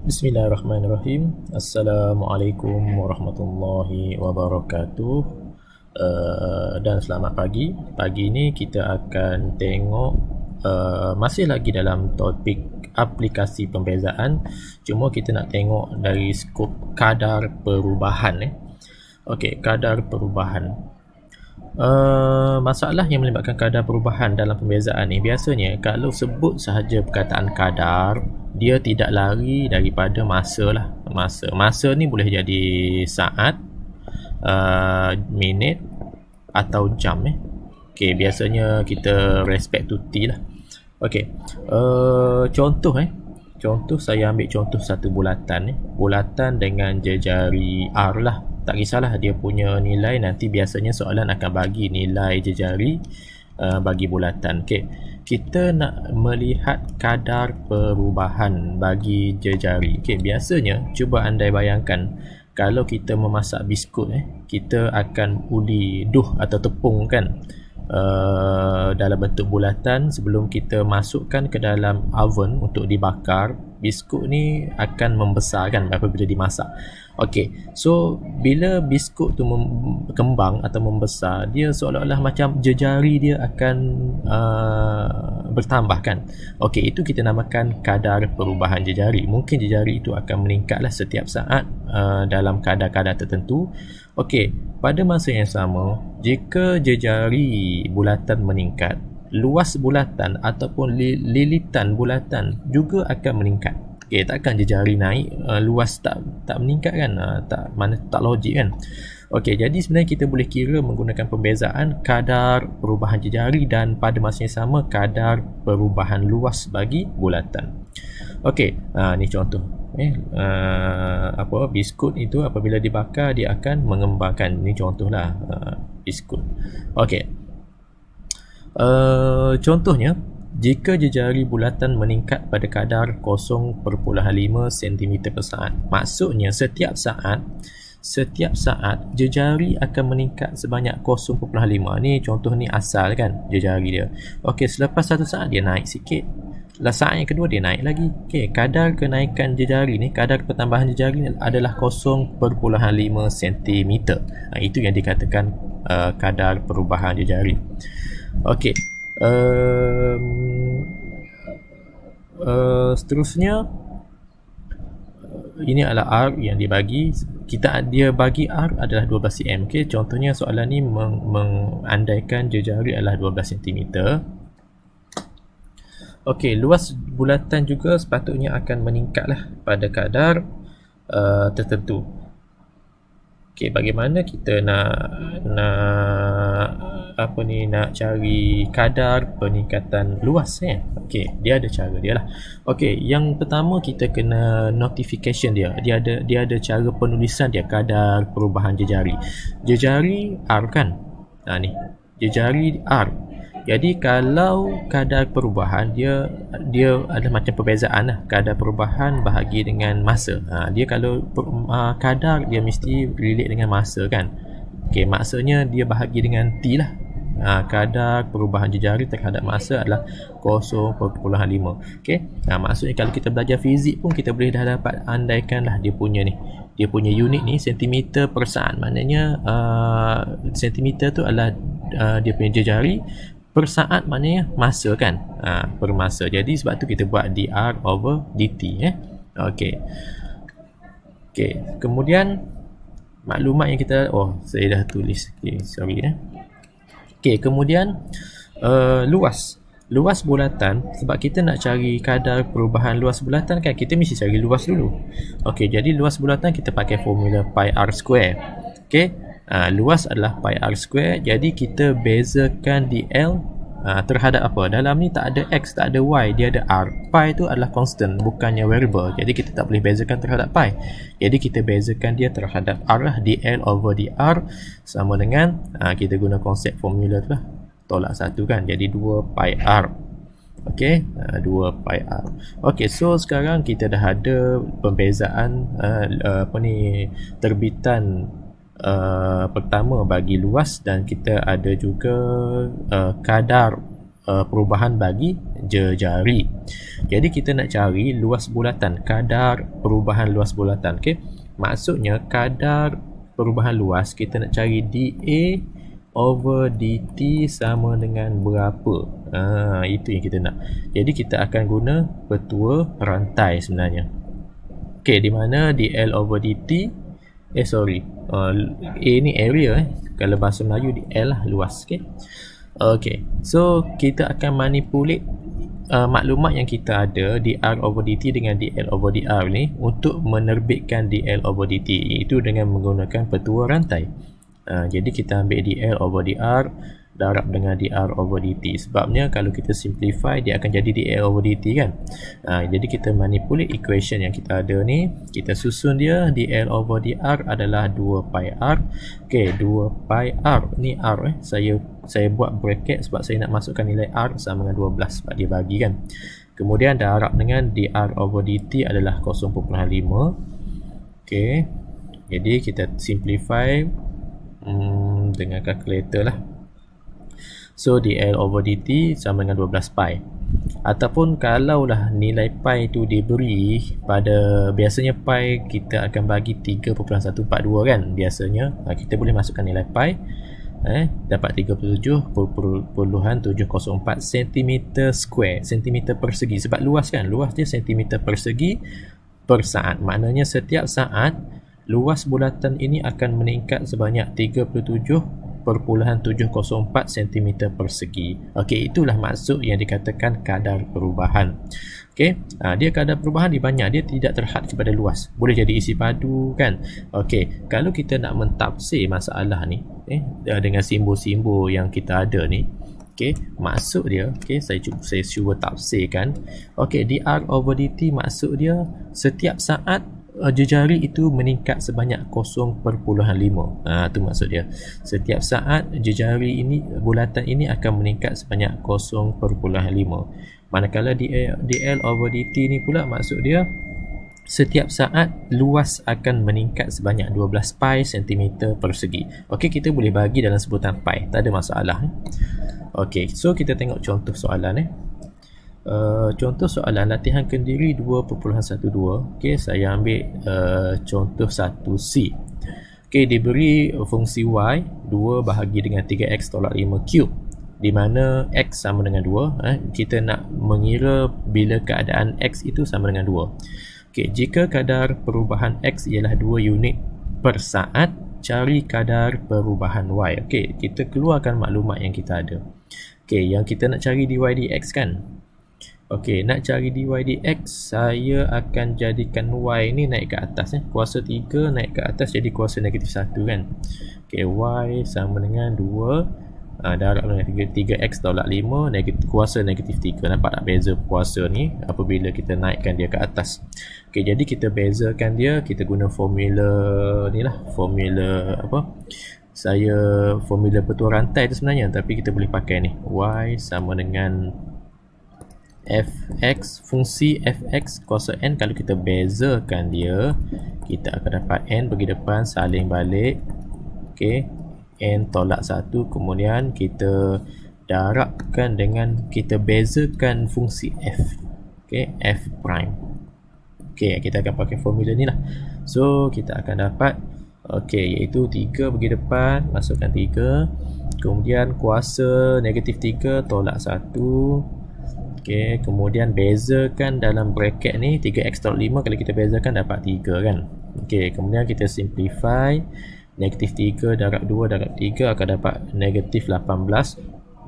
Bismillahirrahmanirrahim. Assalamualaikum warahmatullahi wabarakatuh. Dan selamat pagi. Pagi ini kita akan tengok masih lagi dalam topik aplikasi pembezaan. Cuma kita nak tengok dari skop kadar perubahan. Okey, kadar perubahan. Masalah yang melibatkan kadar perubahan dalam pembezaan ni biasanya kalau sebut sahaja perkataan kadar, dia tidak lari daripada masa lah. Masa ni boleh jadi saat, minit atau jam. Okey, biasanya kita respect to T lah. Okey, contoh saya ambil contoh satu bulatan. Bulatan dengan jejari R lah. Tak kisahlah dia punya nilai, nanti biasanya soalan akan bagi nilai jejari bagi bulatan. Okey, kita nak melihat kadar perubahan bagi jejari. Okey, biasanya cuba andai bayangkan kalau kita memasak biskut, kita akan uli duh atau tepung kan, dalam bentuk bulatan. Sebelum kita masukkan ke dalam oven untuk dibakar, biskut ni akan membesar kan apabila dimasak. Okey, so bila biskut tu kembang atau membesar, dia seolah-olah macam jejari dia akan bertambah kan. Okey, itu kita namakan kadar perubahan jejari. Mungkin jejari itu akan meningkatlah setiap saat dalam kadar-kadar tertentu. Okey, pada masa yang sama, jika jejari bulatan meningkat, luas bulatan ataupun lilitan bulatan juga akan meningkat. Okey, takkan jejari naik, luas tak meningkat kan? Tak logik kan? Okey, jadi sebenarnya kita boleh kira menggunakan pembezaan kadar perubahan jejari dan pada masa yang sama kadar perubahan luas bagi bulatan. Okey, ni contoh. Biskut itu apabila dibakar dia akan mengembangkan. Ini contohlah biskut. Okey. Contohnya, jika jejari bulatan meningkat pada kadar 0.5 cm per saat, maksudnya setiap saat jejari akan meningkat sebanyak 0.5. Ni contoh ni asal kan jejari dia. Okey, selepas satu saat dia naik sikit. Saat yang kedua dia naik lagi. Okey, kadar kenaikan jejari ni, kadar pertambahan jejari ni adalah 0.5 cm. Itu yang dikatakan kadar perubahan jejari. Okey. Seterusnya, ini adalah R yang dibagi. Dia bagi R adalah 12 cm. Okey, contohnya soalan ni mengandaikan jejari adalah 12 cm. Okey, luas bulatan juga sepatutnya akan meningkatlah pada kadar tertentu. Okey, bagaimana kita nak cari kadar peningkatan luas Okey, dia ada cara dia lah. Okey, yang pertama kita kena notification dia. Dia ada cara penulisan dia, kadar perubahan jejari. Jejari R kan? Ni, jejari R. Jadi kalau kadar perubahan dia ada macam perbezaan lah. Kadar perubahan bahagi dengan masa. Dia kalau kadar dia mesti relate dengan masa kan. Okey, maksudnya dia bahagi dengan T lah. Kadar perubahan jejari terhadap masa adalah 0.5. Okey. Maksudnya kalau kita belajar fizik pun kita boleh dah dapat andaikanlah dia punya unit ni sentimeter per saat. Maknanya sentimeter tu adalah dia punya jejari, per saat maknanya masa kan, per masa. Jadi sebab tu kita buat dr over dt. Okey. Kemudian maklumat yang kita saya dah tulis. Okey, sorry Okey, kemudian luas bulatan. Sebab kita nak cari kadar perubahan luas bulatan kan, kita mesti cari luas dulu. Okey, jadi luas bulatan kita pakai formula pi r square. Okey, luas adalah pi r square. Jadi kita bezakan dl terhadap apa? Dalam ni tak ada x, tak ada y, dia ada r. Pi itu adalah constant, bukannya variable. Jadi kita tak boleh bezakan terhadap pi. Jadi kita bezakan dia terhadap r lah. dl over dr sama dengan kita guna konsep formula tu lah, tolak satu kan, jadi 2 pi r. Okey, 2 pi r. Okey, so sekarang kita dah ada pembezaan terbitan pertama bagi luas, dan kita ada juga kadar perubahan bagi jejari. Jadi kita nak cari luas bulatan, kadar perubahan luas bulatan. Okey, maksudnya kadar perubahan luas kita nak cari dA over dt sama dengan berapa. Itu yang kita nak. Jadi kita akan guna petua rantai sebenarnya. Okey, di mana dl over dt A ni area kalau bahasa Melayu di L lah, luas. Okey, so kita akan manipulate maklumat yang kita ada dr over dt dengan dl over dr ni untuk menerbitkan dl over dt, iaitu dengan menggunakan petua rantai. Jadi kita ambil dl over dr darab dengan dr over dt. Sebabnya kalau kita simplify dia akan jadi dl over dt kan. Jadi kita manipulate equation yang kita ada ni, kita susun dia. dl over dr adalah 2 pi r. Okey, 2 pi r ni r saya buat bracket sebab saya nak masukkan nilai r sama dengan 12 sebab dia bagi kan. Kemudian darab dengan dr over dt adalah 0.5. Okey, jadi kita simplify dengan kalkulator lah. So dl over dt sama dengan 12 pi. Ataupun kalaulah nilai pi itu diberi pada, biasanya pi kita akan bagi 3.142 kan. Biasanya kita boleh masukkan nilai pi, dapat 37.704 cm square, cm persegi. Sebab luas kan, luas dia cm persegi per saat. Maknanya setiap saat luas bulatan ini akan meningkat sebanyak 37.704 cm persegi. Okey, itulah maksud yang dikatakan kadar perubahan. Okey, dia kadar perubahan dia banyak, dia tidak terhad kepada luas. Boleh jadi isi padu kan. Okey, kalau kita nak mentafsir masalah ni dengan simbol-simbol yang kita ada ni, okey, maksud dia, okey, saya cuba tafsirkan. Okey, dr over dt maksud dia setiap saat jejari itu meningkat sebanyak 0.5. Itu maksud dia. Setiap saat jejari ini, bulatan ini akan meningkat sebanyak 0.5. Manakala dl over dt ni pula maksud dia setiap saat luas akan meningkat sebanyak 12 pi cm persegi. Okey, kita boleh bagi dalam sebutan pi, tak ada masalah. Okey, so kita tengok contoh soalan. Contoh soalan latihan kendiri 2.12. Okey, saya ambil contoh 1C. Okey, diberi fungsi y 2 bahagi dengan 3x tolak 5 cube, di mana x sama dengan 2. Kita nak mengira bila keadaan x itu sama dengan 2. Okey, jika kadar perubahan x ialah 2 unit per saat, cari kadar perubahan y. Okey, kita keluarkan maklumat yang kita ada. Okey, yang kita nak cari dy dx kan. Okey, nak cari dy dx, saya akan jadikan y ni naik ke atas. Kuasa 3 naik ke atas jadi kuasa negatif 1 kan. Okey, y sama dengan 2 darab dengan 3x tolak 5 kuasa negatif 3. Nampak tak beza kuasa ni apabila kita naikkan dia ke atas. Okey, jadi kita bezakan dia, kita guna formula ni lah. Formula apa? Formula petua rantai tu sebenarnya, tapi kita boleh pakai ni. Y sama dengan fx, fungsi fx kuasa n. Kalau kita bezakan dia, kita akan dapat n pergi depan saling balik. Okey, n tolak 1, kemudian kita darabkan dengan, kita bezakan fungsi f. Okey, f prime. Okey, kita akan pakai formula ni lah. So kita akan dapat, okey, iaitu 3 pergi depan, masukkan 3, kemudian kuasa negatif 3 tolak 1. Okey, kemudian bezakan dalam bracket ni 3x tolak 5, kalau kita bezakan dapat 3 kan. Okey, kemudian kita simplify, negatif 3 darab 2 darab 3 akan dapat negatif 18.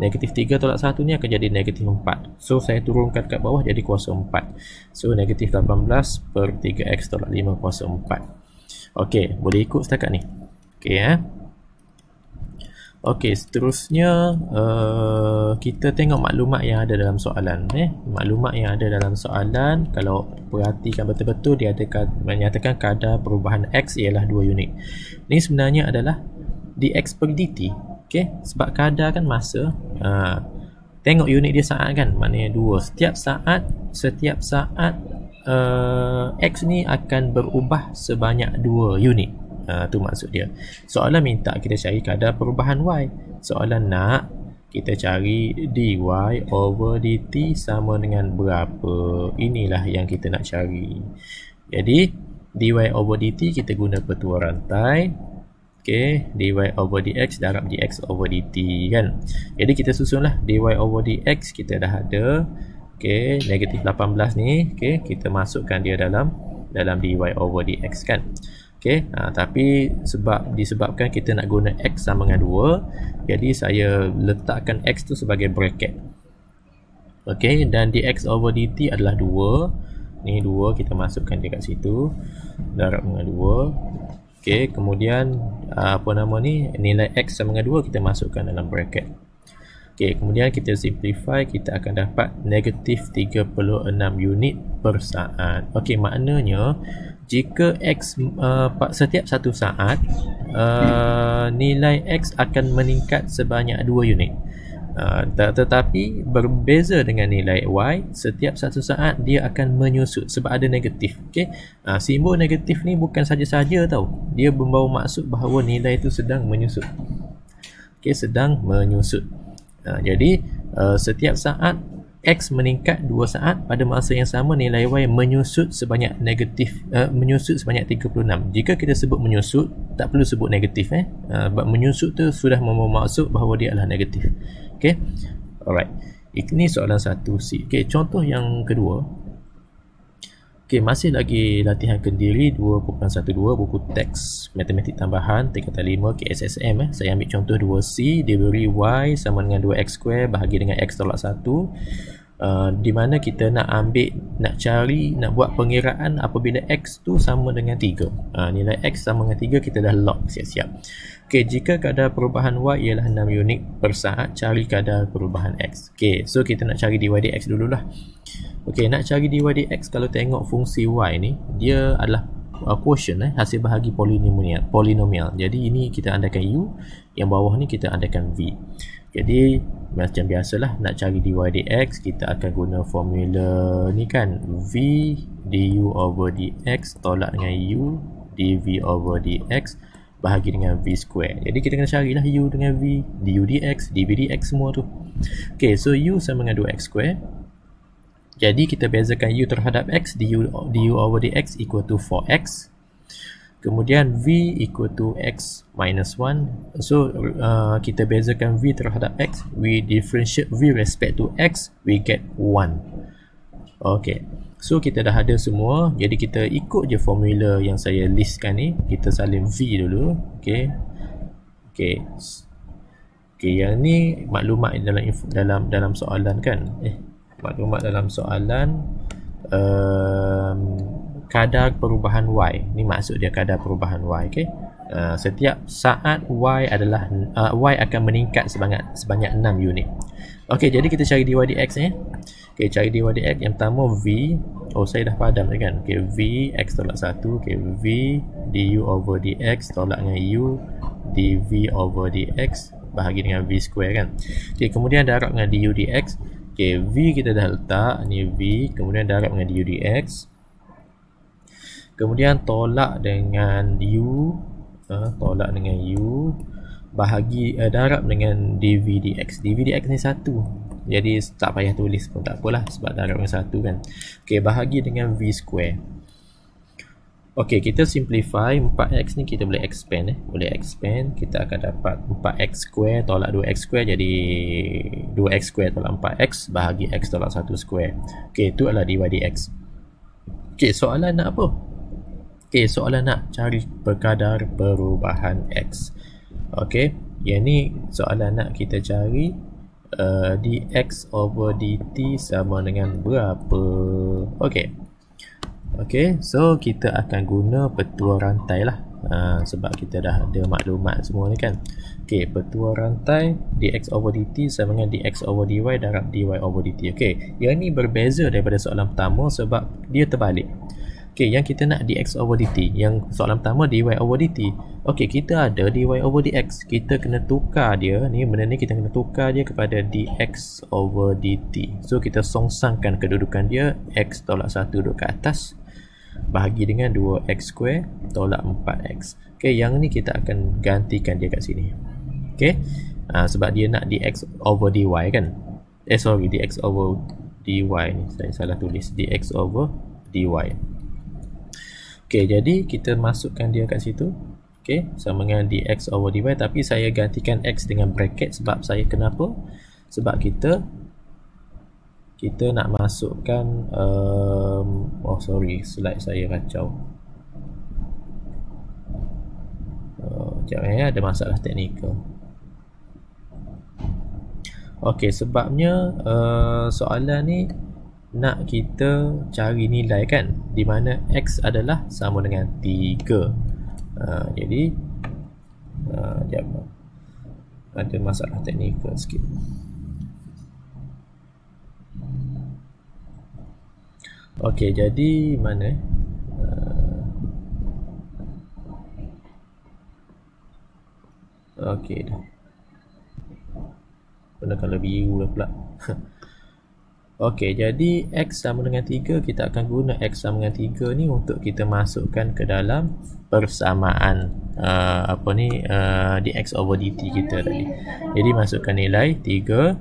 Negatif 3 tolak 1 ni akan jadi negatif 4. So saya turunkan kat bawah jadi kuasa 4. So negatif 18 per 3x tolak 5 kuasa 4. Okey, boleh ikut setakat ni. Okey, Okey, seterusnya kita tengok maklumat yang ada dalam soalan. Maklumat yang ada dalam soalan, kalau perhatikan betul-betul, dia ada menyatakan kadar perubahan x ialah 2 unit. Ini sebenarnya adalah dx per dt. Okey, sebab kadar kan masa. Tengok unit dia saat kan, maknanya 2. Setiap saat x ni akan berubah sebanyak 2 unit. Tu maksud dia. Soalan minta kita cari kadar perubahan y. Soalan nak kita cari dy over dt sama dengan berapa. Inilah yang kita nak cari. Jadi dy over dt kita guna petua rantai. Okay, dy over dx darab dx over dt kan. Jadi kita susunlah dy over dx kita dah ada. Okay, negatif 18 ni. Okay, kita masukkan dia dalam dy over dx kan. Okay, tapi disebabkan kita nak guna x sama dengan 2, jadi saya letakkan x tu sebagai bracket. Okay, dan dx over dt adalah 2. Ni 2, kita masukkan dia kat situ. Darab dengan 2. Okay, kemudian apa nama ni, nilai x sama dengan 2 kita masukkan dalam bracket. Okay, kemudian kita simplify, kita akan dapat negatif 36 unit per saat. Okay, maknanya jika x setiap 1 saat nilai x akan meningkat sebanyak 2 unit. Tetapi berbeza dengan nilai y, setiap 1 saat dia akan menyusut sebab ada negatif. Okay? Simbol negatif ni bukan saja-saja tau, dia membawa maksud bahawa nilai itu sedang menyusut. Okay, sedang menyusut. Jadi setiap saat x meningkat 2 saat, pada masa yang sama nilai y menyusut sebanyak menyusut sebanyak 36. Jika kita sebut menyusut, tak perlu sebut negatif sebab menyusut tu sudah membawa maksud bahawa dia adalah negatif. Okey. Alright. Ini soalan 1C. Okey, contoh yang kedua. Okey, masih lagi latihan kendiri 2.12 buku teks matematik tambahan tingkatan 5 KSSM. Saya ambil contoh 2C, diberi y sama dengan 2x² bahagi dengan x tolak 1. Di mana kita nak buat pengiraan apabila x tu sama dengan 3. Nilai x sama dengan 3 kita dah log siap-siap. Okey, jika kadar perubahan y ialah 6 unit per saat, cari kadar perubahan x. Okey, so kita nak cari dy dx dululah. Okey, nak cari dy dx, kalau tengok fungsi y ni, dia adalah quotient, hasil bahagi polinomial. Jadi ini kita andaikan u, yang bawah ni kita andaikan v. Jadi macam biasalah, nak cari dy dx kita akan guna formula ni kan, v du over dx tolak dengan u dv over dx bahagi dengan v square. Jadi kita kena carilah u dengan v, du dx, dv dx semua tu. Okay, so u sama dengan 2x square. Jadi kita bezakan u terhadap x, du over dx equal to 4x. Kemudian v equal to x minus 1. So kita bezakan v terhadap x, we differentiate v respect to x, we get 1. Okay, so kita dah ada semua. Jadi kita ikut je formula yang saya listkan ni. Kita salin v dulu. Okay, yang ni maklumat dalam soalan kan. Maklumat dalam soalan kadar perubahan y. Ni maksud dia kadar perubahan y. Okay? Setiap saat y akan meningkat sebanyak 6 unit. Okey, jadi kita cari dy dx ni. Okey, cari dy dx yang pertama v. Saya dah padam kan. Okey, v x tolak 1. Okey, v du over dx tolak dengan u dv over dx bahagi dengan v square kan. Okey, kemudian darab dengan du dx. Okey, v kita dah letak, ni v, kemudian darab dengan du dx. Kemudian tolak dengan u, bahagi darab dengan dv dx. dv dx ni 1. Jadi tak payah tulis pun tak apalah sebab darab dengan 1 kan. Okey, bahagi dengan v square. Okey, kita simplify 4x ni kita boleh expand boleh expand. Kita akan dapat 4x square tolak 2x square jadi 2x square tolak 4x bahagi x tolak 1 square. Okey, itu adalah dy dx. Okey, soalan nak apa? Okey, soalan nak cari kadar perubahan x. Okey, yang ni soalan nak kita cari dx over dt sama dengan berapa. Okey, so kita akan guna petua rantai lah. Sebab kita dah ada maklumat semua ni kan. Okey, petua rantai dx over dt sama dengan dx over dy darab dy over dt. Okey, yang ni berbeza daripada soalan pertama sebab dia terbalik. Okey, yang kita nak dx over dt, yang soalan pertama dy over dt. Okey, kita ada dy over dx, kita kena tukar dia ni, benda ni kita kena tukar dia kepada dx over dt. So kita songsangkan kedudukan dia, x tolak 1 duduk ke atas bahagi dengan 2x square tolak 4x. Okey, yang ni kita akan gantikan dia kat sini. Okey, Sebab dia nak dx over dy kan. Sorry, dx over dy ni saya salah tulis, dx over dy. Okey, jadi kita masukkan dia kat situ. Okey, sama dengan dx over dy, tapi saya gantikan x dengan bracket sebab saya kenapa? Sebab kita nak masukkan oh sorry, slide saya kacau. Sekejap ada masalah teknikal. Okey, sebabnya soalan ni nak kita cari nilai kan, di mana x adalah sama dengan 3. Jadi sekejap, ada masalah teknikal sikit. Okey, jadi mana okey dah. Benda kalau biru lah pula. Okey, jadi x sama dengan 3, kita akan guna x sama dengan 3 ni untuk kita masukkan ke dalam persamaan dx over dt kita tadi. Jadi masukkan nilai 3.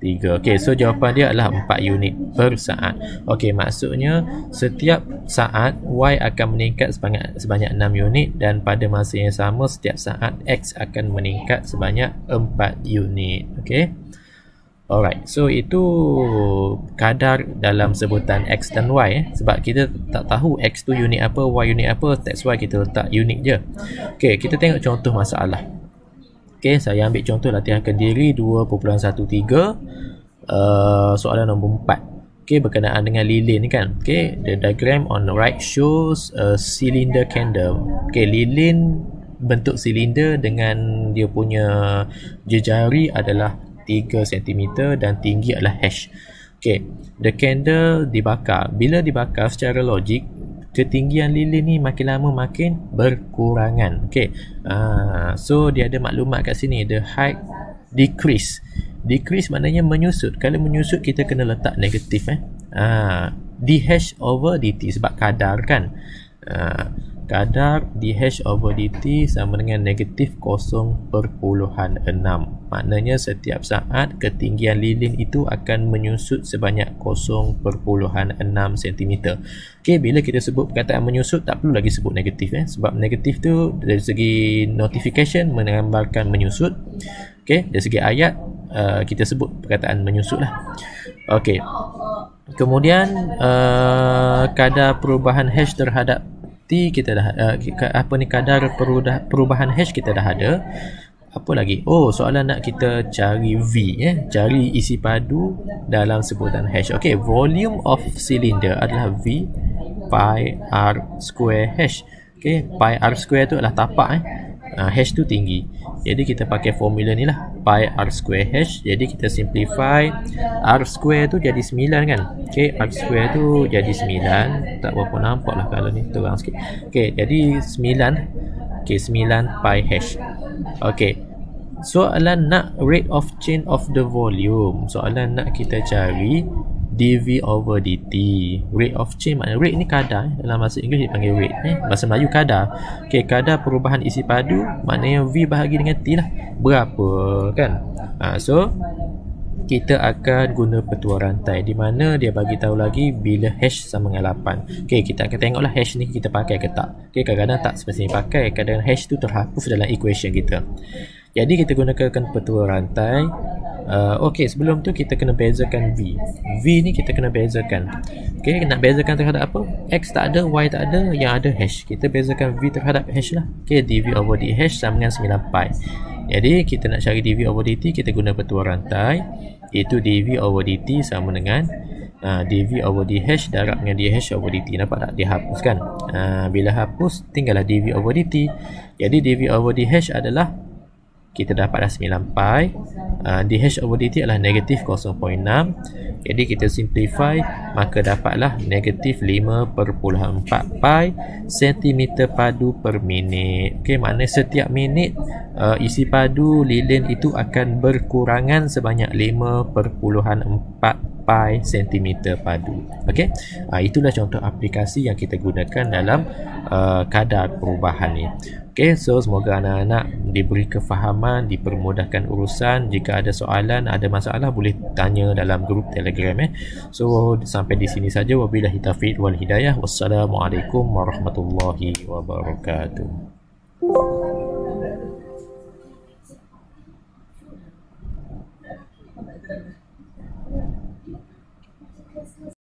Okey, so jawapan dia adalah 4 unit per saat. Okey, maksudnya setiap saat y akan meningkat sebanyak 6 unit, dan pada masa yang sama setiap saat x akan meningkat sebanyak 4 unit. Okey. Alright, so itu kadar dalam sebutan x dan y sebab kita tak tahu x tu unit apa, y unit apa, that's why kita letak unit je. Okey, kita tengok contoh masalah. Okey, saya ambil contoh latihan kendiri 2.13, soalan nombor 4. Okey, berkenaan dengan lilin ni kan. Okey, the diagram on the right shows a cylinder candle. Okey, lilin bentuk silinder dengan dia punya jejari adalah 3 cm dan tinggi adalah h. Okey, the candle dibakar. Bila dibakar secara logik, ketinggian lilin ni makin lama makin berkurangan. Okey. So dia ada maklumat kat sini, the height decrease. Decrease maknanya menyusut. Kalau menyusut kita kena letak negatif dh over dt sebab kadar kan. Kadar dh over dt sama dengan negatif 0.6. Maknanya setiap saat ketinggian lilin itu akan menyusut sebanyak 0.6 cm. Okey, bila kita sebut perkataan menyusut tak perlu lagi sebut negatif sebab negatif tu dari segi notification menggambarkan menyusut. Okey, dari segi ayat kita sebut perkataan menyusut lah. Okey. Kemudian kadar perubahan hash terhadap T kita dah kadar perubahan hash kita dah ada. Apa lagi? Oh, soalan nak kita cari V cari isi padu dalam sebutan hash. Okey, volume of cylinder adalah V pi r square hash. Okey, pi r square tu adalah tapak hash tu tinggi. Jadi kita pakai formula ni lah, pi r square hash. Jadi kita simplify, r square tu jadi 9 kan. Okey, r square tu jadi 9. Tak berapa nampak lah kalau ni terang sikit. Okey, jadi 9. Okey, 9 pi hash. Okey, soalan nak rate of change of the volume. Soalan nak kita cari dV over dt. Rate of change maknanya rate ni kadar. Dalam bahasa Inggeris dipanggil rate. Bahasa Melayu kadar. Okey, kadar perubahan isi padu maknanya V bahagi dengan T lah. Berapa kan? So kita akan guna petua rantai di mana dia bagi tahu lagi bila hash sama dengan 8. Okey, kita akan tengoklah hash ni kita pakai ke tak. Okey, kadang-kadang tak semestinya pakai. Kadang hash tu terhapus dalam equation kita. Jadi kita gunakan petua rantai. Okey, sebelum tu kita kena bezakan V. V ni kita kena bezakan. Okey, nak bezakan terhadap apa? X tak ada, Y tak ada, yang ada hash. Kita bezakan V terhadap hash lah. Okey, dV over d hash sama dengan 9 pi. Jadi kita nak cari dV over dt, kita guna petua rantai, iaitu dV over dt sama dengan dV over d hash darab dengan d hash over dt. Nampak tak? Dia hapus kan? Bila hapus, tinggallah dV over dt. Jadi dV over d hash adalah, kita dapatlah 9 pi. dH over dt adalah negatif 0.6. Jadi kita simplify, maka dapatlah negatif 5/4 pi cm padu per minit. Okey, maknanya setiap minit isi padu lilin itu akan berkurangan sebanyak 5/4 pi cm padu. Okey, itulah contoh aplikasi yang kita gunakan dalam kadar perubahan ni. Okay, so semoga anak-anak diberi kefahaman, dipermudahkan urusan. Jika ada soalan, ada masalah, boleh tanya dalam grup Telegram. So, sampai di sini saja. Wabillahi taufiq wal hidayah. Wassalamualaikum warahmatullahi wabarakatuh.